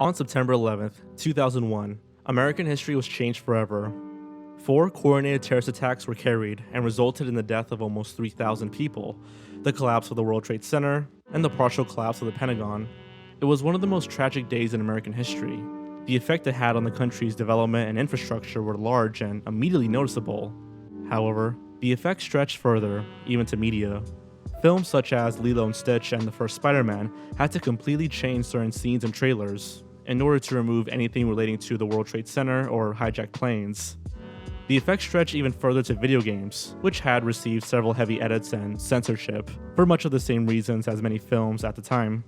On September 11th, 2001, American history was changed forever. 4 coordinated terrorist attacks were carried and resulted in the death of almost 3,000 people, the collapse of the World Trade Center, and the partial collapse of the Pentagon. It was one of the most tragic days in American history. The effect it had on the country's development and infrastructure were large and immediately noticeable. However, the effects stretched further, even to media. Films such as Lilo and Stitch and the first Spider-Man had to completely change certain scenes and trailers in order to remove anything relating to the World Trade Center or hijacked planes. The effects stretched even further to video games, which had received several heavy edits and censorship for much of the same reasons as many films at the time.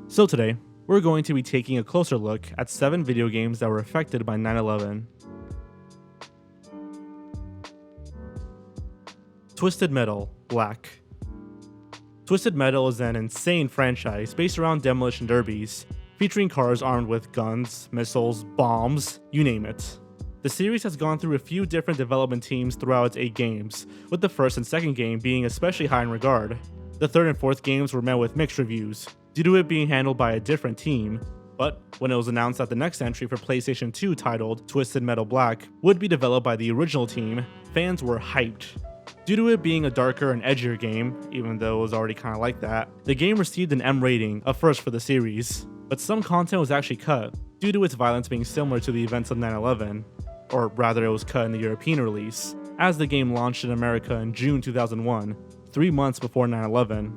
So today, we're going to be taking a closer look at 7 video games that were affected by 9/11. Twisted Metal Black. Twisted Metal is an insane franchise based around demolition derbies, featuring cars armed with guns, missiles, bombs, you name it. The series has gone through a few different development teams throughout its 8 games, with the first and second game being especially high in regard. The third and fourth games were met with mixed reviews, due to it being handled by a different team. But when it was announced that the next entry for PlayStation 2 titled Twisted Metal Black would be developed by the original team, fans were hyped. Due to it being a darker and edgier game, even though it was already kinda like that, the game received an M rating, a first for the series. But some content was actually cut, due to its violence being similar to the events of 9/11. Or rather, it was cut in the European release, as the game launched in America in June 2001, 3 months before 9/11.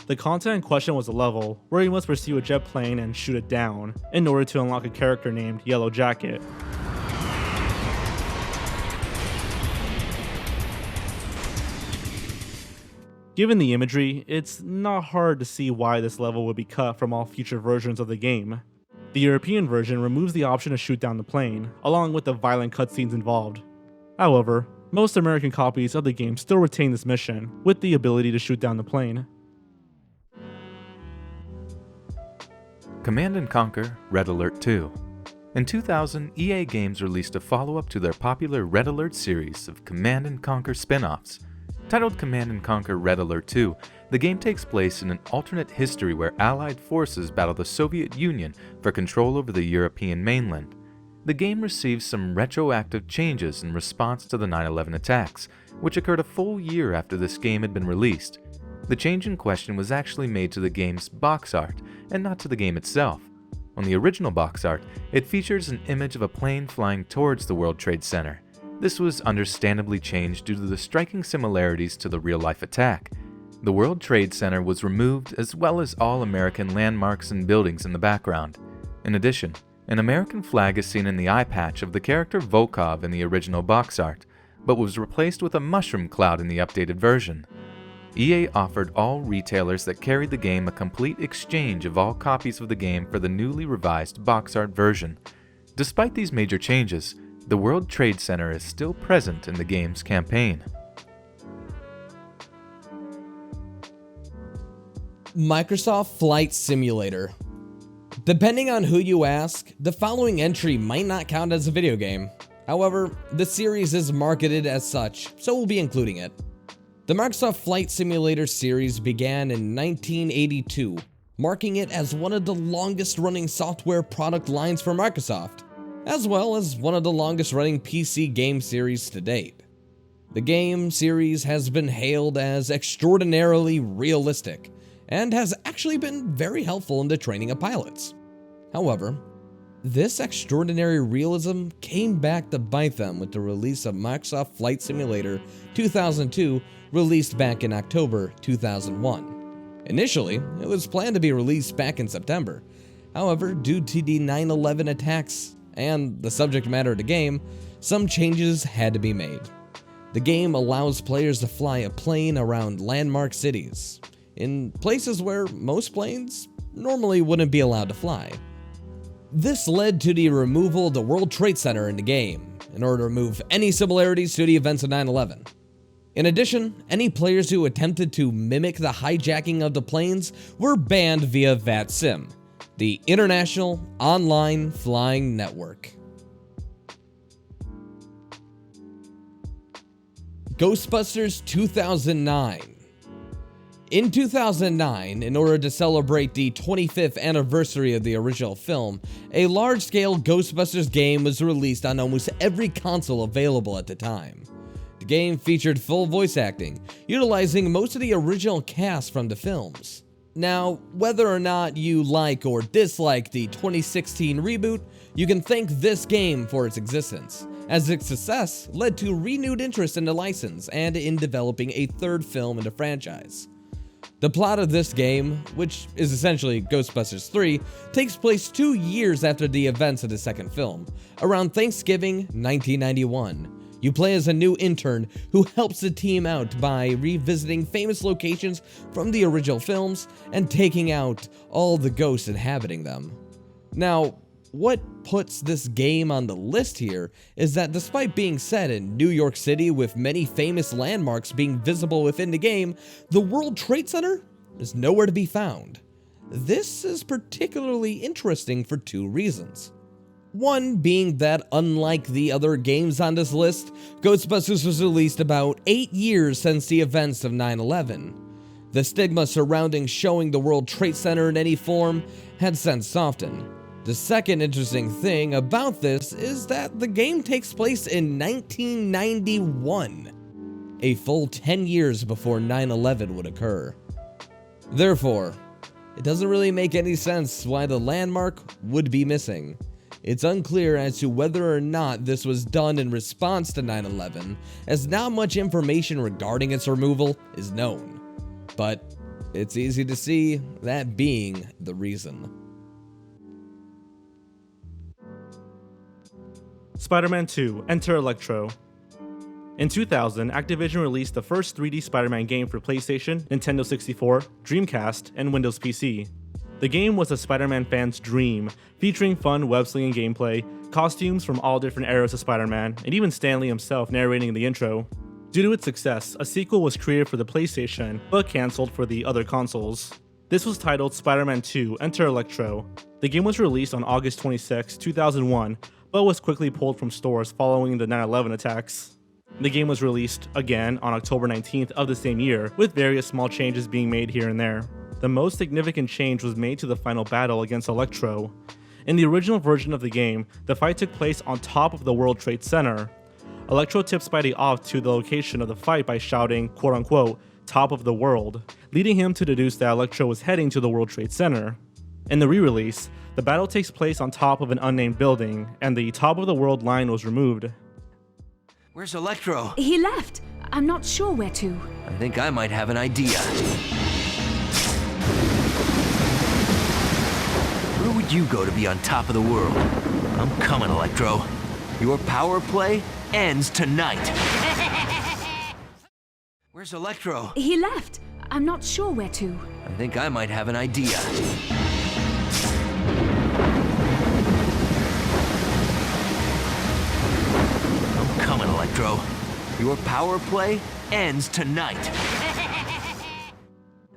The content in question was a level where you must pursue a jet plane and shoot it down, in order to unlock a character named Yellow Jacket. Given the imagery, it's not hard to see why this level would be cut from all future versions of the game. The European version removes the option to shoot down the plane, along with the violent cutscenes involved. However, most American copies of the game still retain this mission, with the ability to shoot down the plane. Command & Conquer Red Alert 2. In 2000, EA Games released a follow-up to their popular Red Alert series of Command & Conquer spin-offs. Titled Command & Conquer Red Alert 2, the game takes place in an alternate history where Allied forces battle the Soviet Union for control over the European mainland. The game receives some retroactive changes in response to the 9/11 attacks, which occurred a full year after this game had been released. The change in question was actually made to the game's box art, and not to the game itself. On the original box art, it features an image of a plane flying towards the World Trade Center. This was understandably changed due to the striking similarities to the real-life attack. The World Trade Center was removed, as well as all American landmarks and buildings in the background. In addition, an American flag is seen in the eye patch of the character Volkov in the original box art, but was replaced with a mushroom cloud in the updated version. EA offered all retailers that carried the game a complete exchange of all copies of the game for the newly revised box art version. Despite these major changes, the World Trade Center is still present in the game's campaign. Microsoft Flight Simulator. Depending on who you ask, the following entry might not count as a video game. However, the series is marketed as such, so we'll be including it. The Microsoft Flight Simulator series began in 1982, marking it as one of the longest-running software product lines for Microsoft, as well as one of the longest-running PC game series to date. The game series has been hailed as extraordinarily realistic, and has actually been very helpful in the training of pilots. However, this extraordinary realism came back to bite them with the release of Microsoft Flight Simulator 2002, released back in October 2001. Initially, it was planned to be released back in September. However, due to the 9/11 attacks and the subject matter of the game, some changes had to be made. The game allows players to fly a plane around landmark cities, in places where most planes normally wouldn't be allowed to fly. This led to the removal of the World Trade Center in the game, in order to remove any similarities to the events of 9/11. In addition, any players who attempted to mimic the hijacking of the planes were banned via VATSIM, the International Online Flying Network. GhostBusters 2009. In 2009, in order to celebrate the 25th anniversary of the original film, a large-scale Ghostbusters game was released on almost every console available at the time. The game featured full voice acting, utilizing most of the original cast from the films. Now, whether or not you like or dislike the 2016 reboot, you can thank this game for its existence, as its success led to renewed interest in the license and in developing a third film in the franchise. The plot of this game, which is essentially Ghostbusters 3, takes place 2 years after the events of the second film, around Thanksgiving 1991. You play as a new intern who helps the team out by revisiting famous locations from the original films and taking out all the ghosts inhabiting them. Now, what puts this game on the list here is that despite being set in New York City with many famous landmarks being visible within the game, the World Trade Center is nowhere to be found. This is particularly interesting for 2 reasons. One being that, unlike the other games on this list, Ghostbusters was released about 8 years since the events of 9/11. The stigma surrounding showing the World Trade Center in any form had since softened. The second interesting thing about this is that the game takes place in 1991, a full 10 years before 9/11 would occur. Therefore, it doesn't really make any sense why the landmark would be missing. It's unclear as to whether or not this was done in response to 9/11, as not much information regarding its removal is known. But it's easy to see that being the reason. Spider-Man 2: Enter Electro. In 2000, Activision released the first 3D Spider-Man game for PlayStation, Nintendo 64, Dreamcast, and Windows PC. The game was a Spider-Man fan's dream, featuring fun web-slinging gameplay, costumes from all different eras of Spider-Man, and even Stan Lee himself narrating the intro. Due to its success, a sequel was created for the PlayStation, but cancelled for the other consoles. This was titled Spider-Man 2: Enter Electro. The game was released on August 26, 2001, but was quickly pulled from stores following the 9/11 attacks. The game was released again on October 19th of the same year, with various small changes being made here and there. The most significant change was made to the final battle against Electro. In the original version of the game, the fight took place on top of the World Trade Center. Electro tipped Spidey off to the location of the fight by shouting, quote-unquote, "top of the world," leading him to deduce that Electro was heading to the World Trade Center. In the re-release, the battle takes place on top of an unnamed building, and the top of the world line was removed. Where's Electro? He left. I'm not sure where to. I think I might have an idea. Where would you go to be on top of the world? I'm coming, Electro. Your power play ends tonight. Where's Electro? He left. I'm not sure where to. I think I might have an idea. I'm coming, Electro. Your power play ends tonight.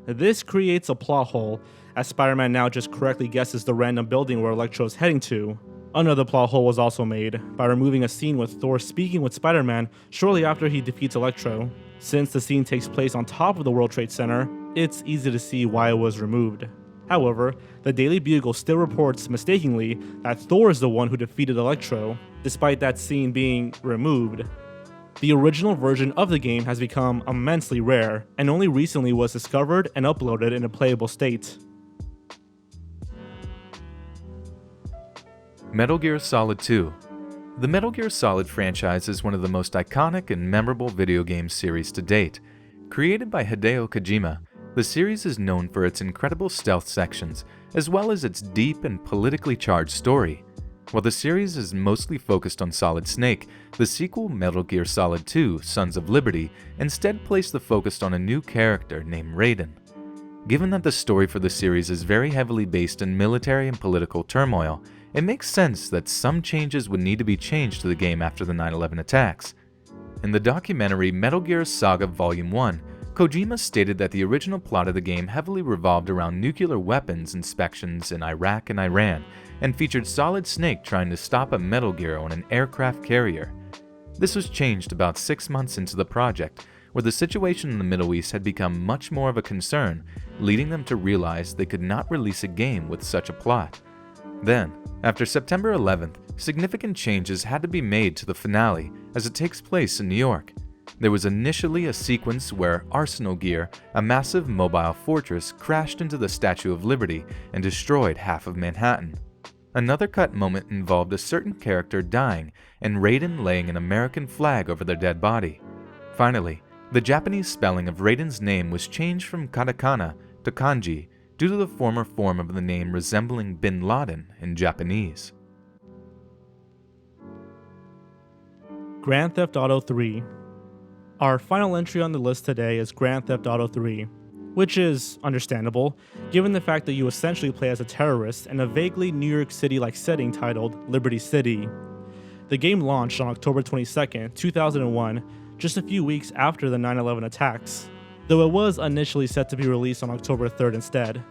This creates a plot hole, as Spider-Man now just correctly guesses the random building where Electro is heading to. Another plot hole was also made by removing a scene with Thor speaking with Spider-Man shortly after he defeats Electro. Since the scene takes place on top of the World Trade Center, it's easy to see why it was removed. However, the Daily Bugle still reports mistakenly that Thor is the one who defeated Electro, despite that scene being removed. The original version of the game has become immensely rare, and only recently was discovered and uploaded in a playable state. Metal Gear Solid 2. The Metal Gear Solid franchise is one of the most iconic and memorable video game series to date. Created by Hideo Kojima, the series is known for its incredible stealth sections, as well as its deep and politically charged story. While the series is mostly focused on Solid Snake, the sequel Metal Gear Solid 2: Sons of Liberty instead placed the focus on a new character named Raiden. Given that the story for the series is very heavily based in military and political turmoil, it makes sense that some changes would need to be changed to the game after the 9/11 attacks. In the documentary Metal Gear Saga Volume 1, Kojima stated that the original plot of the game heavily revolved around nuclear weapons inspections in Iraq and Iran, and featured Solid Snake trying to stop a Metal Gear on an aircraft carrier. This was changed about 6 months into the project, where the situation in the Middle East had become much more of a concern, leading them to realize they could not release a game with such a plot. Then, after September 11th, significant changes had to be made to the finale as it takes place in New York. There was initially a sequence where Arsenal Gear, a massive mobile fortress, crashed into the Statue of Liberty and destroyed half of Manhattan. Another cut moment involved a certain character dying and Raiden laying an American flag over their dead body. Finally, the Japanese spelling of Raiden's name was changed from katakana to kanji due to the former form of the name resembling Bin Laden in Japanese. Grand Theft Auto 3. Our final entry on the list today is Grand Theft Auto 3, which is understandable, given the fact that you essentially play as a terrorist in a vaguely New York City-like setting titled Liberty City. The game launched on October 22, 2001, just a few weeks after the 9/11 attacks, though it was initially set to be released on October 3rd instead.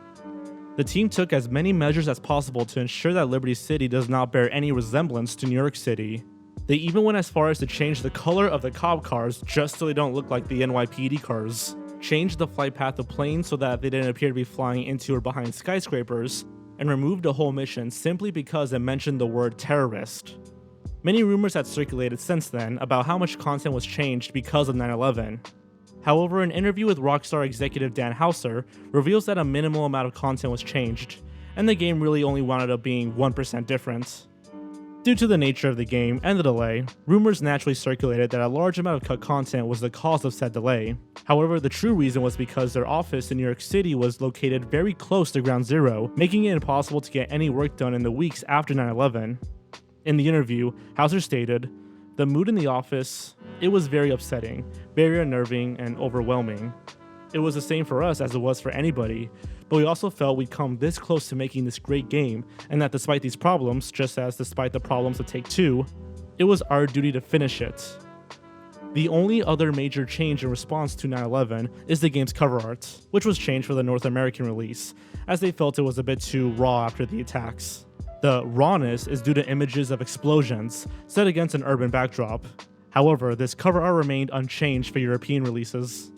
The team took as many measures as possible to ensure that Liberty City does not bear any resemblance to New York City. They even went as far as to change the color of the cop cars just so they don't look like the NYPD cars, changed the flight path of planes so that they didn't appear to be flying into or behind skyscrapers, and removed a whole mission simply because it mentioned the word terrorist. Many rumors had circulated since then about how much content was changed because of 9/11. However, an interview with Rockstar executive Dan Houser reveals that a minimal amount of content was changed, and the game really only wound up being 1% different. Due to the nature of the game and the delay, rumors naturally circulated that a large amount of cut content was the cause of said delay. However, the true reason was because their office in New York City was located very close to Ground Zero, making it impossible to get any work done in the weeks after 9/11. In the interview, Houser stated, "The mood in the office, it was very upsetting, very unnerving, and overwhelming. It was the same for us as it was for anybody, but we also felt we'd come this close to making this great game, and that despite these problems, just as despite the problems of Take-Two, it was our duty to finish it." The only other major change in response to 9/11 is the game's cover art, which was changed for the North American release, as they felt it was a bit too raw after the attacks. The rawness is due to images of explosions set against an urban backdrop. However, this cover art remained unchanged for European releases.